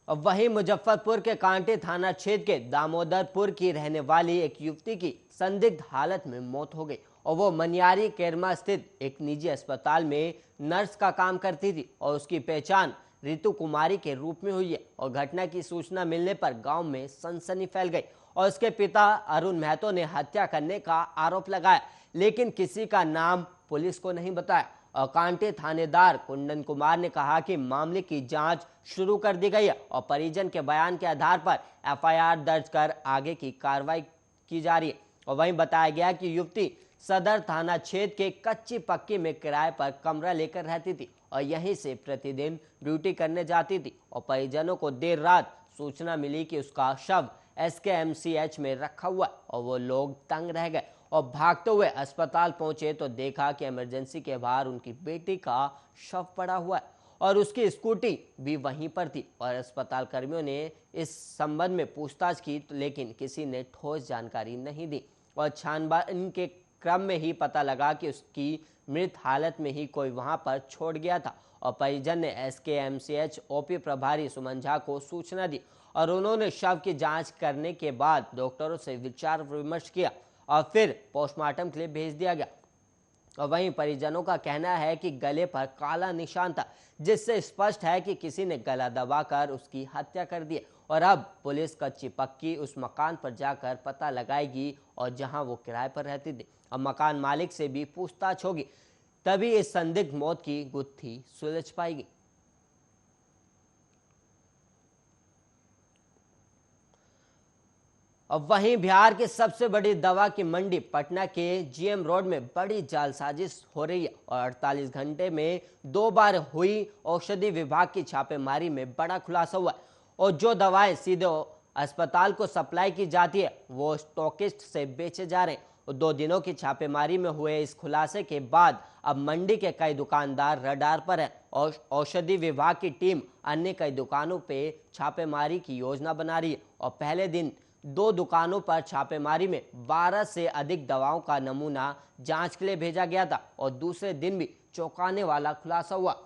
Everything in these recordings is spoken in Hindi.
और वहीं मुजफ्फरपुर के कांटी थाना क्षेत्र के दामोदरपुर की रहने वाली एक युवती की संदिग्ध हालत में मौत हो गई और वो मनियारी केरमा स्थित एक निजी अस्पताल में नर्स का काम करती थी और उसकी पहचान रितु कुमारी के रूप में हुई है। और घटना की सूचना मिलने पर गांव में सनसनी फैल गई और उसके पिता अरुण महतो ने हत्या करने का आरोप लगाया, लेकिन किसी का नाम पुलिस को नहीं बताया। और कांटे थानेदार कुंदन कुमार ने कहा कि मामले की जांच शुरू कर दी गई है और परिजन के बयान के आधार पर एफआईआर दर्ज कर आगे की कार्रवाई की जा रही है। और वहीं बताया गया कि युवती सदर थाना क्षेत्र के कच्ची पक्की में किराए पर कमरा लेकर रहती थी और यहीं से प्रतिदिन ड्यूटी करने जाती थी। और परिजनों को देर रात सूचना मिली कि उसका शव एसकेएमसीएच में रखा हुआ और वो लोग तंग रह गए और भागते हुए अस्पताल पहुंचे तो देखा कि इमरजेंसी के बाहर उनकी बेटी का शव पड़ा हुआ है और उसकी स्कूटी भी वहीं पर थी। और अस्पताल कर्मियों ने इस संबंध में पूछताछ की लेकिन किसी ने ठोस जानकारी नहीं दी और छानबीन के क्रम में ही पता लगा कि उसकी मृत हालत में ही कोई वहां पर छोड़ गया था। और परिजन ने एसकेएमसीएच ओपी प्रभारी सुमन झा को सूचना दी और उन्होंने शव की जांच करने के बाद डॉक्टरों से विचार विमर्श किया और फिर पोस्टमार्टम के लिए भेज दिया गया। और वहीं परिजनों का कहना है कि गले पर काला निशान था जिससे स्पष्ट है कि किसी ने गला दबाकर उसकी हत्या कर दी और अब पुलिस कच्ची पक्की उस मकान पर जाकर पता लगाएगी और जहां वो किराए पर रहती थी। अब मकान मालिक से भी पूछताछ होगी, तभी इस संदिग्ध मौत की गुत्थी सुलझ पाएगी। अब वहीं बिहार की सबसे बड़ी दवा की मंडी पटना के जीएम रोड में बड़ी जालसाजिश हो रही है और 48 घंटे में 2 बार हुई औषधि विभाग की छापेमारी में बड़ा खुलासा हुआ और जो दवाएं सीधे अस्पताल को सप्लाई की जाती है वो स्टॉकिस्ट से बेचे जा रहे हैं। और 2 दिनों की छापेमारी में हुए इस खुलासे के बाद अब मंडी के कई दुकानदार रडार पर हैं और औषधि विभाग की टीम अन्य कई दुकानों पे छापेमारी की योजना बना रही है। और पहले दिन 2 दुकानों पर छापेमारी में 12 से अधिक दवाओं का नमूना जांच के लिए भेजा गया था और दूसरे दिन भी चौंकाने वाला खुलासा हुआ।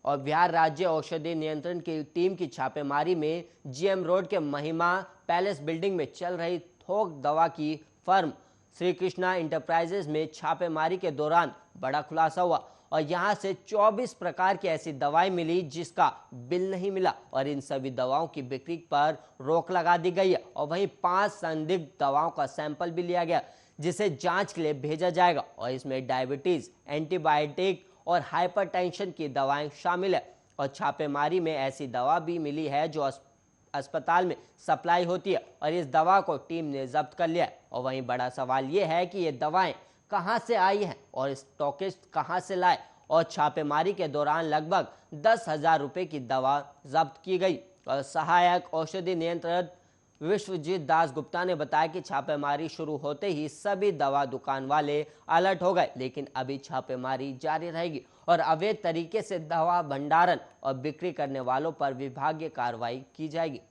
और बिहार राज्य औषधि नियंत्रण की टीम की छापेमारी में जीएम रोड के महिमा पैलेस बिल्डिंग में चल रही थोक दवा की फर्म श्री कृष्णा इंटरप्राइजेज में छापेमारी के दौरान बड़ा खुलासा हुआ और यहां से 24 प्रकार की ऐसी दवाएं मिली जिसका बिल नहीं मिला और इन सभी दवाओं की बिक्री पर रोक लगा दी गई है। और वहीं 5 संदिग्ध दवाओं का सैंपल भी लिया गया जिसे जांच के लिए भेजा जाएगा और इसमें डायबिटीज, एंटीबायोटिक और हाइपरटेंशन की दवाएं शामिल है। और छापेमारी में ऐसी दवा भी मिली है जो अस्पताल में सप्लाई होती है और इस दवा को टीम ने जब्त कर लिया है। और वहीं बड़ा सवाल ये है कि ये दवाएं कहां से आई हैं और स्टॉकिस्ट कहां से लाए। और छापेमारी के दौरान लगभग 10,000 रुपए की दवा जब्त की गई। और सहायक औषधि नियंत्रक विश्वजीत दास गुप्ता ने बताया कि छापेमारी शुरू होते ही सभी दवा दुकान वाले अलर्ट हो गए, लेकिन अभी छापेमारी जारी रहेगी और अवैध तरीके से दवा भंडारण और बिक्री करने वालों पर विभागीय कार्रवाई की जाएगी।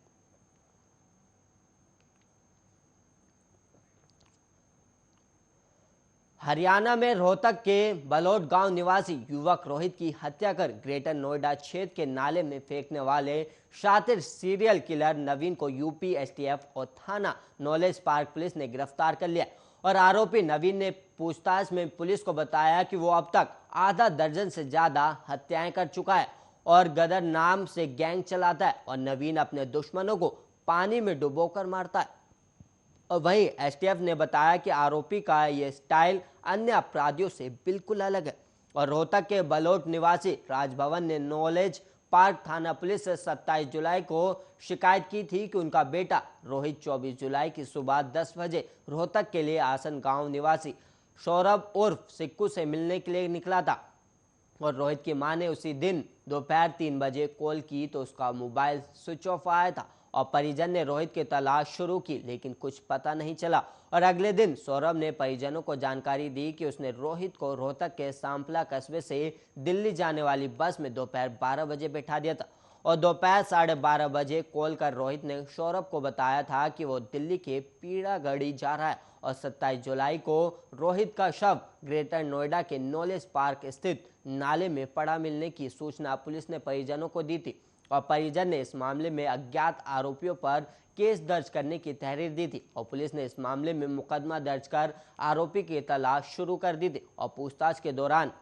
हरियाणा में रोहतक के बलोट गांव निवासी युवक रोहित की हत्या कर ग्रेटर नोएडा क्षेत्र के नाले में फेंकने वाले शातिर सीरियल किलर नवीन को यूपी एसटीएफ और थाना नॉलेज पार्क पुलिस ने गिरफ्तार कर लिया। और आरोपी नवीन ने पूछताछ में पुलिस को बताया कि वो अब तक आधा दर्जन से ज्यादा हत्याएं कर चुका है और गदर नाम से गैंग चलाता है और नवीन अपने दुश्मनों को पानी में डुबोकर मारता है। और वहीं एसटीएफ ने बताया कि आरोपी का यह स्टाइल अन्य अपराधियों से बिल्कुल अलग है। और रोहतक के बलोट निवासी राजभवन ने नॉलेज पार्क थाना पुलिस से 27 जुलाई को शिकायत की थी कि उनका बेटा रोहित 24 जुलाई की सुबह 10 बजे रोहतक के लिए आसन गांव निवासी सौरभ उर्फ सिक्कू से मिलने के लिए निकला था। और रोहित की मां ने उसी दिन दोपहर 3 बजे कॉल की तो उसका मोबाइल स्विच ऑफ आया था और परिजन ने रोहित की तलाश शुरू की लेकिन कुछ पता नहीं चला। और अगले दिन सौरभ ने परिजनों को जानकारी दी कि उसने रोहित को रोहतक के सांपला कस्बे से दिल्ली जाने वाली बस में दोपहर 12 बजे बैठा दिया था। और दोपहर 12:30 बजे कॉल कर रोहित ने सौरभ को बताया था कि वो दिल्ली के पीड़ागढ़ी जा रहा है। और 27 जुलाई को रोहित का शव ग्रेटर नोएडा के नॉलेज पार्क स्थित नाले में पड़ा मिलने की सूचना पुलिस ने परिजनों को दी थी। और परिजन ने इस मामले में अज्ञात आरोपियों पर केस दर्ज करने की तहरीर दी थी और पुलिस ने इस मामले में मुकदमा दर्ज कर आरोपी की तलाश शुरू कर दी थी। और पूछताछ के दौरान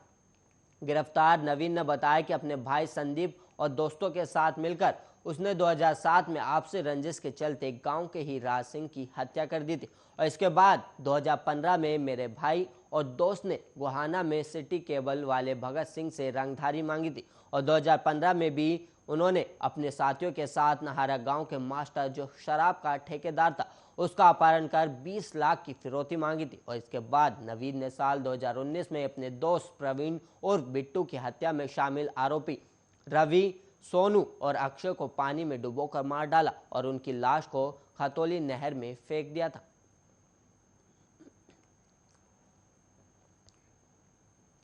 गिरफ्तार नवीन ने बताया कि अपने भाई संदीप और दोस्तों के साथ मिलकर उसने 2007 में आपसी रंजिश के चलते गांव के ही राज सिंह की हत्या कर दी थी और इसके बाद 2015 में मेरे भाई और दोस्त ने गोहाना में सिटी केबल वाले भगत सिंह से रंगधारी मांगी थी और 2015 में भी उन्होंने अपने साथियों के साथ नहारा गांव के मास्टर जो शराब का ठेकेदार था उसका अपहरण कर 20 लाख की फिरौती मांगी थी। और इसके बाद नवीन ने साल 2019 में अपने दोस्त प्रवीण और बिट्टू की हत्या में शामिल आरोपी रवि, सोनू और अक्षय को पानी में डुबोकर मार डाला और उनकी लाश को खतौली नहर में फेंक दिया था।